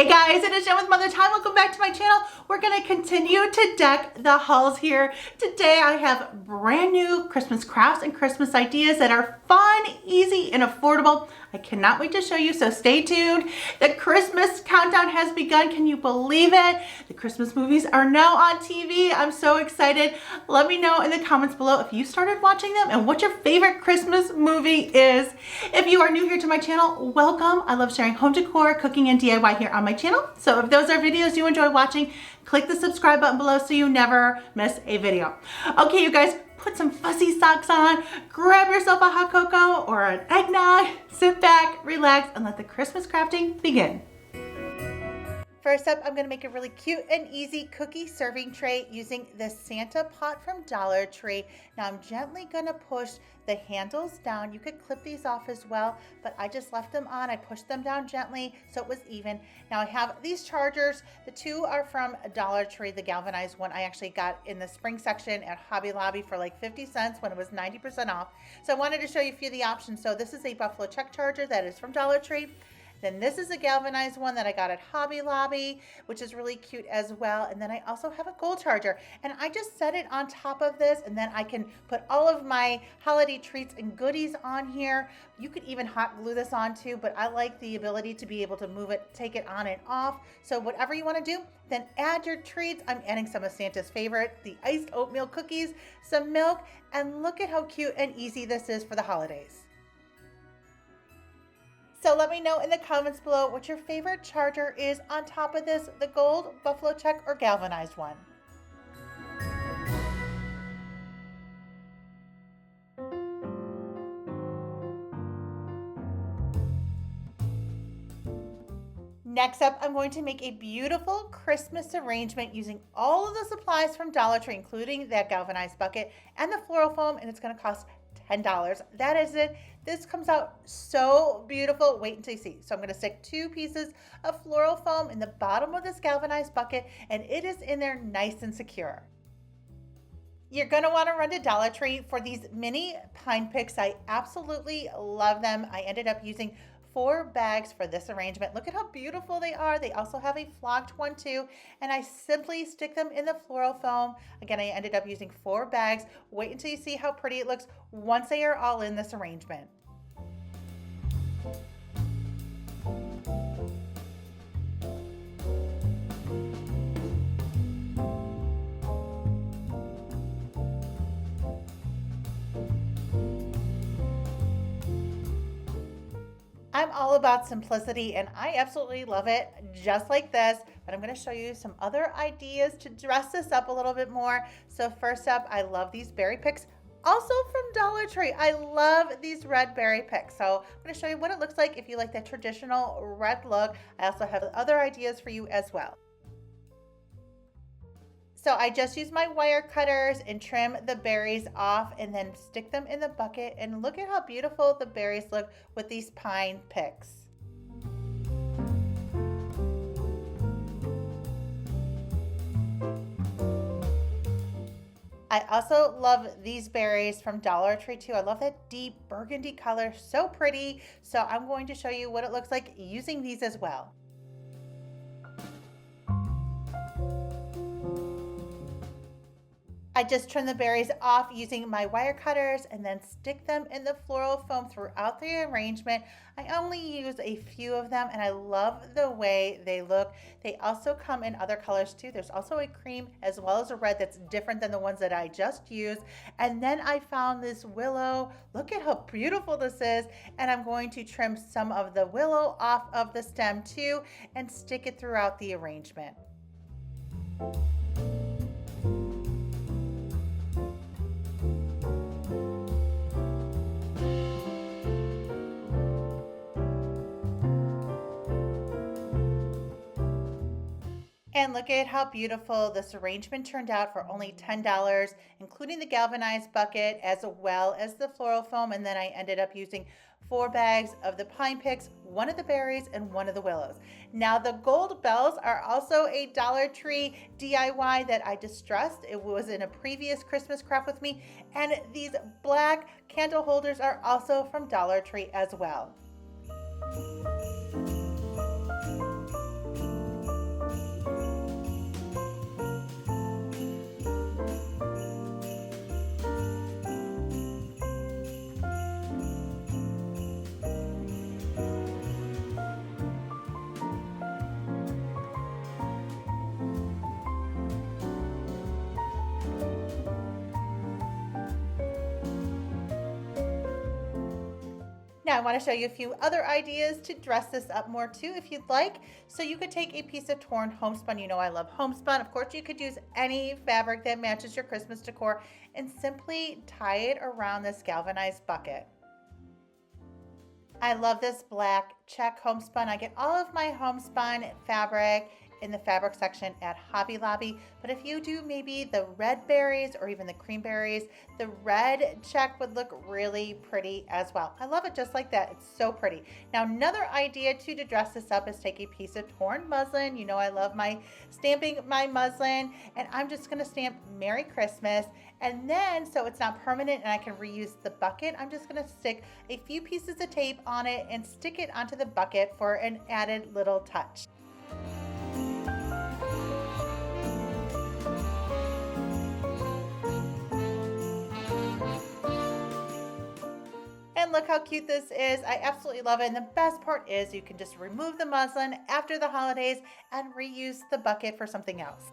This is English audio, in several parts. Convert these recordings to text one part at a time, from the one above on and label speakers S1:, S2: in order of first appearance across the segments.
S1: Hey guys, it is Jen with Mother Time. Welcome back to my channel. We're going to continue to deck the halls here. Today I have brand new Christmas crafts and Christmas ideas that are fun, easy, and affordable. I cannot wait to show you, so stay tuned. The Christmas countdown has begun. Can you believe it? The Christmas movies are now on TV. I'm so excited. Let me know in the comments below if you started watching them and what your favorite Christmas movie is. If you are new here to my channel, welcome. I love sharing home decor, cooking, and DIY here on my channel. So if those are videos you enjoy watching, click the subscribe button below so you never miss a video. Okay, you guys, put some fuzzy socks on, grab yourself a hot cocoa or an eggnog, sit back, relax, and let the Christmas crafting begin. First up, I'm going to make a really cute and easy cookie serving tray using the Santa pot from Dollar Tree. Now I'm gently going to push the handles down. You could clip these off as well, but I just left them on. I pushed them down gently so it was even. Now I have these chargers. The two are from Dollar Tree, the galvanized one I actually got in the spring section at Hobby Lobby for like 50 cents when it was 90% off. So I wanted to show you a few of the options. So this is a buffalo check charger that is from Dollar Tree. Then this is a galvanized one that I got at Hobby Lobby, which is really cute as well. And then I also have a gold charger. And I just set it on top of this, and then I can put all of my holiday treats and goodies on here. You could even hot glue this on too, but I like the ability to be able to move it, take it on and off. So whatever you want to do, then add your treats. I'm adding some of Santa's favorite, the iced oatmeal cookies, some milk, and look at how cute and easy this is for the holidays. So let me know in the comments below what your favorite charger is on top of this, the gold, buffalo check, or galvanized one. Next up, I'm going to make a beautiful Christmas arrangement using all of the supplies from Dollar Tree, including that galvanized bucket and the floral foam, and it's going to cost $10. That is it. This comes out so beautiful. Wait until you see. So I'm going to stick 2 pieces of floral foam in the bottom of this galvanized bucket, and it is in there nice and secure. You're going to want to run to Dollar Tree for these mini pine picks. I absolutely love them. I ended up using 4 bags for this arrangement. Look at how beautiful they are. They also have a flocked one too, and I simply stick them in the floral foam. Again, I ended up using 4 bags. Wait until you see how pretty it looks once they are all in this arrangement. I'm all about simplicity and I absolutely love it just like this, but I'm going to show you some other ideas to dress this up a little bit more. So first up, I love these berry picks, also from Dollar Tree. I love these red berry picks. So I'm going to show you what it looks like if you like that traditional red look. I also have other ideas for you as well. So I just use my wire cutters and trim the berries off and then stick them in the bucket, and look at how beautiful the berries look with these pine picks. I also love these berries from Dollar Tree too. I love that deep burgundy color, so pretty. So I'm going to show you what it looks like using these as well. I just trim the berries off using my wire cutters and then stick them in the floral foam throughout the arrangement. I only use a few of them and I love the way they look. They also come in other colors too. There's also a cream as well as a red that's different than the ones that I just used. And then I found this willow. Look at how beautiful this is. And I'm going to trim some of the willow off of the stem too and stick it throughout the arrangement. And look at how beautiful this arrangement turned out for only $10, including the galvanized bucket as well as the floral foam. And then I ended up using 4 bags of the pine picks, 1 of the berries, and 1 of the willows. Now the gold bells are also a Dollar Tree DIY that I distressed. It was in a previous Christmas craft with me. And these black candle holders are also from Dollar Tree as well. Now I want to show you a few other ideas to dress this up more too if you'd like. So you could take a piece of torn homespun. You know I love homespun. Of course you could use any fabric that matches your Christmas decor and simply tie it around this galvanized bucket. I love this black check homespun. I get all of my homespun fabric in the fabric section at Hobby Lobby. But if you do maybe the red berries or even the cream berries, the red check would look really pretty as well. I love it just like that. It's so pretty. Now another idea too to dress this up is take a piece of torn muslin. You know I love my stamping my muslin, and I'm just gonna stamp Merry Christmas. And then, so it's not permanent and I can reuse the bucket, I'm just gonna stick a few pieces of tape on it and stick it onto the bucket for an added little touch. And look how cute this is. I absolutely love it. And the best part is you can just remove the muslin after the holidays and reuse the bucket for something else.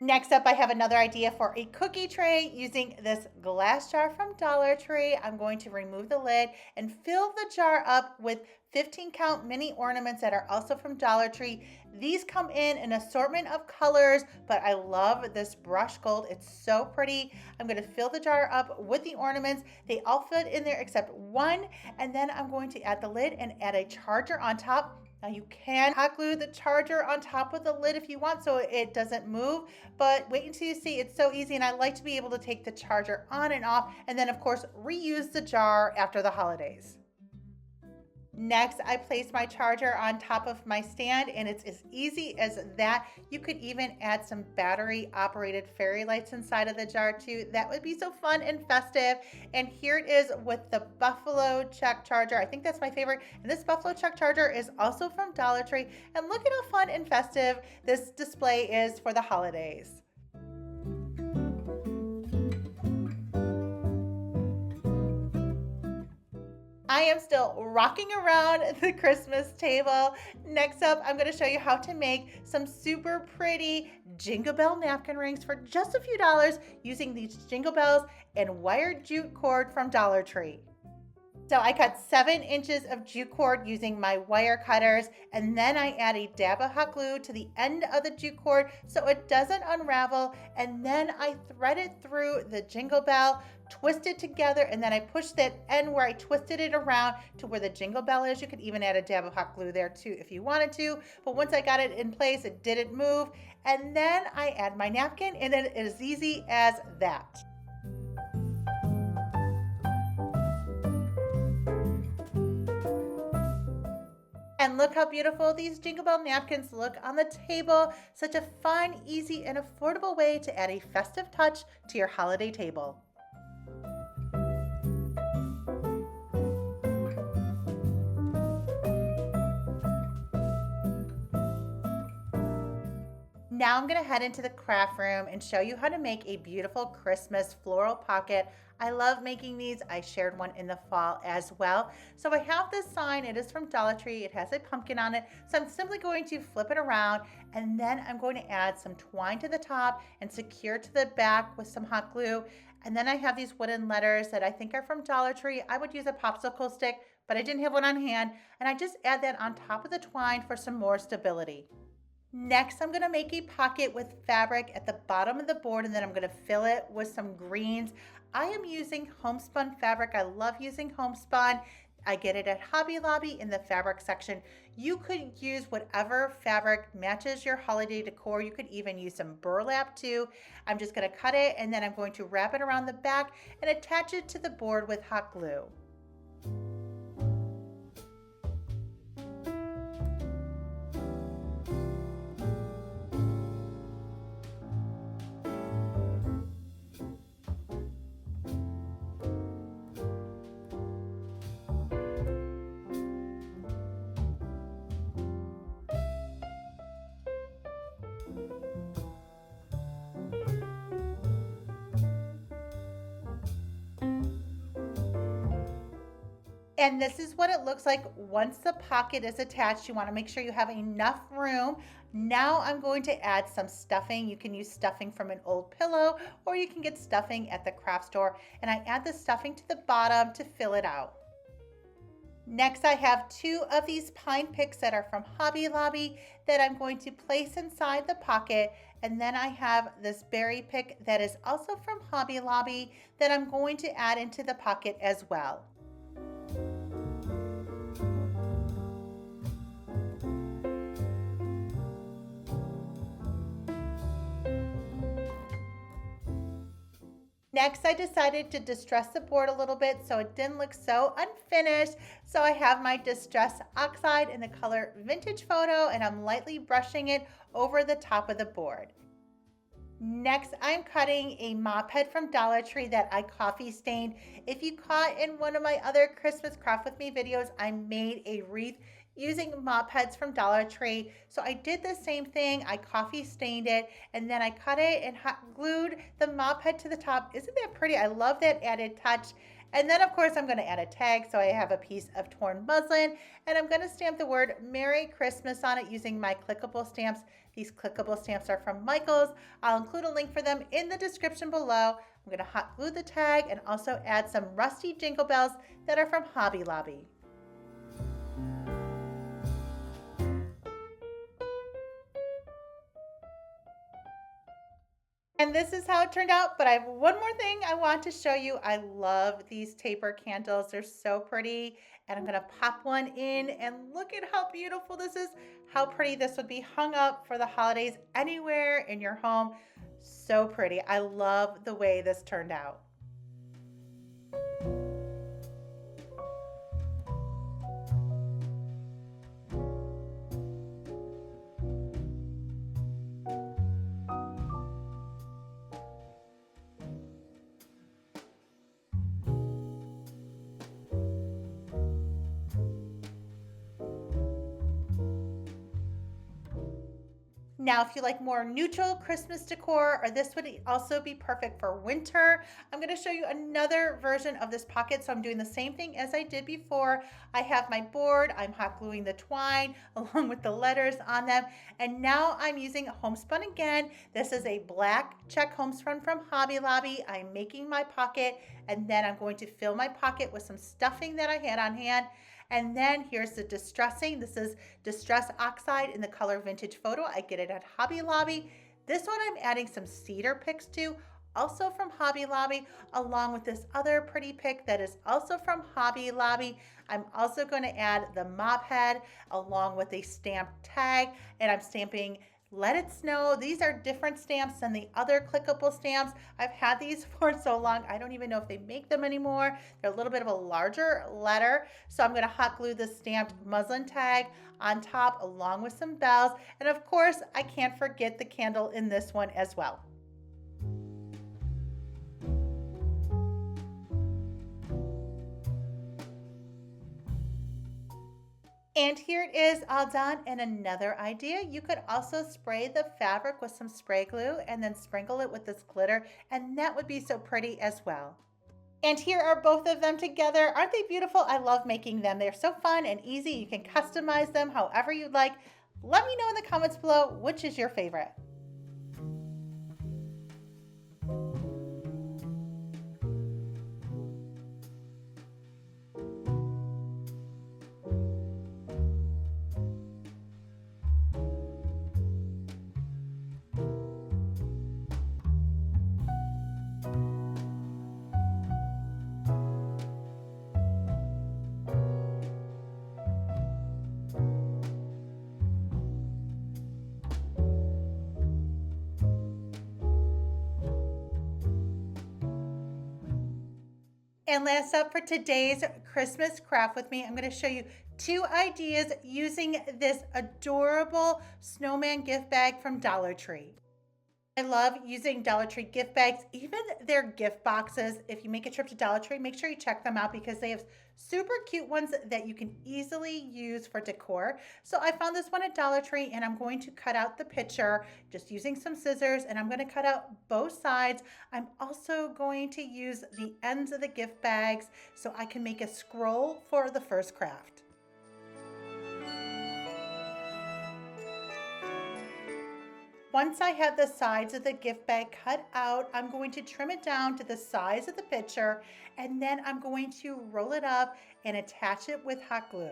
S1: Next up, I have another idea for a cookie tray using this glass jar from Dollar Tree. I'm going to remove the lid and fill the jar up with 15 count mini ornaments that are also from Dollar Tree. These come in an assortment of colors, but I love this brush gold. It's so pretty. I'm going to fill the jar up with the ornaments. They all fit in there except one. And then I'm going to add the lid and add a charger on top. Now you can hot glue the charger on top of the lid if you want so it doesn't move, but wait until you see. It's so easy, and I like to be able to take the charger on and off and then of course reuse the jar after the holidays. Next, I place my charger on top of my stand, and it's as easy as that. You could even add some battery operated fairy lights inside of the jar too. That would be so fun and festive. And here it is with the buffalo check charger. I think that's my favorite. And this buffalo check charger is also from Dollar Tree. And look at how fun and festive this display is for the holidays. I am still rocking around the Christmas table. Next up, I'm going to show you how to make some super pretty Jingle Bell napkin rings for just a few dollars using these Jingle Bells and wired jute cord from Dollar Tree. So I cut 7 inches of jute cord using my wire cutters, and then I add a dab of hot glue to the end of the jute cord so it doesn't unravel, and then I thread it through the Jingle Bell, twist it together, and then I push that end where I twisted it around to where the Jingle Bell is. You could even add a dab of hot glue there too if you wanted to, but once I got it in place, it didn't move, and then I add my napkin, and it is as easy as that. And look how beautiful these Jingle Bell napkins look on the table. Such a fun, easy, and affordable way to add a festive touch to your holiday table. Now I'm going to head into the craft room and show you how to make a beautiful Christmas floral pocket. I love making these. I shared one in the fall as well. So I have this sign. It is from Dollar Tree. It has a pumpkin on it. So I'm simply going to flip it around, and then I'm going to add some twine to the top and secure to the back with some hot glue. And then I have these wooden letters that I think are from Dollar Tree. I would use a popsicle stick, but I didn't have one on hand. And I just add that on top of the twine for some more stability. Next, I'm going to make a pocket with fabric at the bottom of the board, and then I'm going to fill it with some greens. I am using homespun fabric. I love using homespun. I get it at Hobby Lobby in the fabric section. You could use whatever fabric matches your holiday decor. You could even use some burlap too. I'm just going to cut it, and then I'm going to wrap it around the back and attach it to the board with hot glue. And this is what it looks like once the pocket is attached. You want to make sure you have enough room. Now I'm going to add some stuffing. You can use stuffing from an old pillow, or you can get stuffing at the craft store. And I add the stuffing to the bottom to fill it out. Next, I have two of these pine picks that are from Hobby Lobby that I'm going to place inside the pocket. And then I have this berry pick that is also from Hobby Lobby that I'm going to add into the pocket as well. Next, I decided to distress the board a little bit so it didn't look so unfinished. So I have my Distress Oxide in the color Vintage Photo, and I'm lightly brushing it over the top of the board. Next, I'm cutting a mop head from Dollar Tree that I coffee stained. If you caught in one of my other Christmas Craft With Me videos, I made a wreath using mop heads from Dollar Tree. So I did the same thing. I coffee stained it and then I cut it and hot glued the mop head to the top. Isn't that pretty? I love that added touch. And then of course I'm going to add a tag, so I have a piece of torn muslin and I'm going to stamp the word Merry Christmas on it using my clickable stamps. These clickable stamps are from Michaels. I'll include a link for them in the description below. I'm going to hot glue the tag and also add some rusty jingle bells that are from Hobby Lobby. And this is how it turned out, but I have one more thing I want to show you. I love these taper candles. They're so pretty. And I'm gonna pop one in and look at how beautiful this is. How pretty this would be hung up for the holidays anywhere in your home. So pretty. I love the way this turned out. Now, if you like more neutral Christmas decor, or this would also be perfect for winter, I'm going to show you another version of this pocket. So I'm doing the same thing as I did before. I have my board, I'm hot gluing the twine along with the letters on them. And now I'm using homespun again. This is a black check homespun from Hobby Lobby. I'm making my pocket and then I'm going to fill my pocket with some stuffing that I had on hand. And then here's the distressing. This is Distress Oxide in the color Vintage Photo. I get it at Hobby Lobby. This one I'm adding some cedar picks to, also from Hobby Lobby, along with this other pretty pick that is also from Hobby Lobby. I'm also going to add the mop head along with a stamped tag, and I'm stamping Let It Snow. These are different stamps than the other clickable stamps. I've had these for so long, I don't even know if they make them anymore. They're a little bit of a larger letter. So I'm gonna hot glue the stamped muslin tag on top along with some bells. And of course, I can't forget the candle in this one as well. And here it is all done. And another idea, you could also spray the fabric with some spray glue and then sprinkle it with this glitter, and that would be so pretty as well. And here are both of them together. Aren't they beautiful? I love making them. They're so fun and easy. You can customize them however you'd like. Let me know in the comments below which is your favorite. And last up for today's Christmas craft with me, I'm going to show you two ideas using this adorable snowman gift bag from Dollar Tree. I love using Dollar Tree gift bags, even their gift boxes. If you make a trip to Dollar Tree, make sure you check them out because they have super cute ones that you can easily use for decor. So I found this one at Dollar Tree and I'm going to cut out the picture just using some scissors, and I'm going to cut out both sides. I'm also going to use the ends of the gift bags so I can make a scroll for the first craft. once I have the sides of the gift bag cut out, I'm going to trim it down to the size of the picture, and then I'm going to roll it up and attach it with hot glue.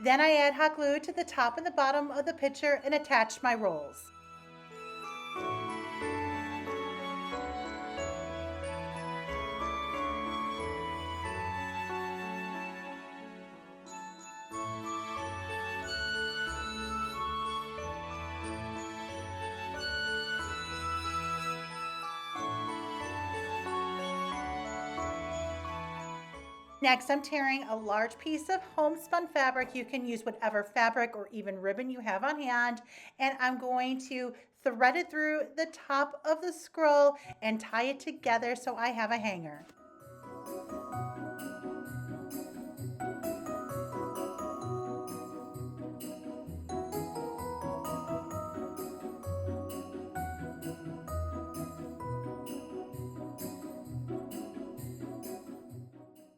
S1: Then I add hot glue to the top and the bottom of the picture and attach my rolls. Next, I'm tearing a large piece of homespun fabric. You can use whatever fabric or even ribbon you have on hand. And I'm going to thread it through the top of the scroll and tie it together so I have a hanger.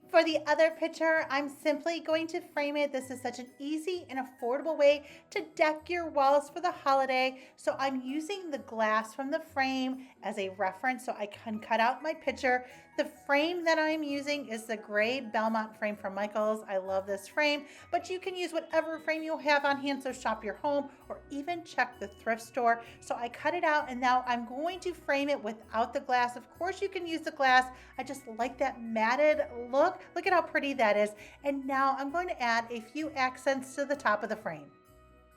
S1: For the other picture, I'm simply going to frame it. This is such an easy and affordable way to deck your walls for the holiday. So I'm using the glass from the frame as a reference so I can cut out my picture. The frame that I'm using is the gray Belmont frame from Michaels. I love this frame, but you can use whatever frame you have on hand, so shop your home or even check the thrift store. So I cut it out and now I'm going to frame it without the glass. Of course you can use the glass. I just like that matted look. Look at how pretty that is. And now I'm going to add a few accents to the top of the frame.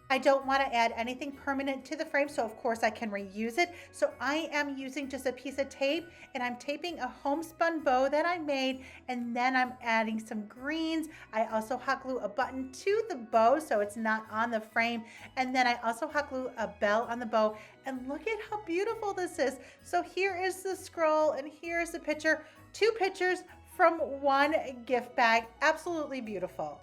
S1: I don't want to add anything permanent to the frame, so of course I can reuse it. So I am using just a piece of tape and I'm taping a homespun bow that I made, and then I'm adding some greens. I also hot glue a button to the bow so it's not on the frame, and then I also hot glue a bell on the bow. And look at how beautiful this is. So here is the scroll and here's the picture. 2 pictures from one gift bag. Absolutely beautiful.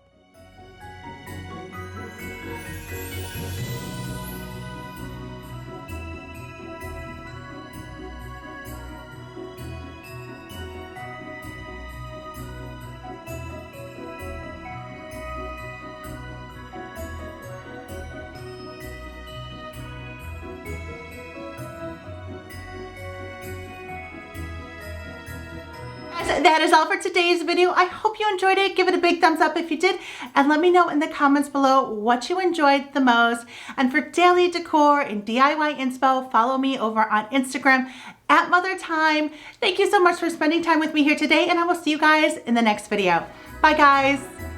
S1: That is all for today's video. I hope you enjoyed it. Give it a big thumbs up if you did, and let me know in the comments below what you enjoyed the most. And for daily decor and DIY inspo, follow me over on Instagram at MotherTime. Thank you so much for spending time with me here today, and I will see you guys in the next video. Bye guys.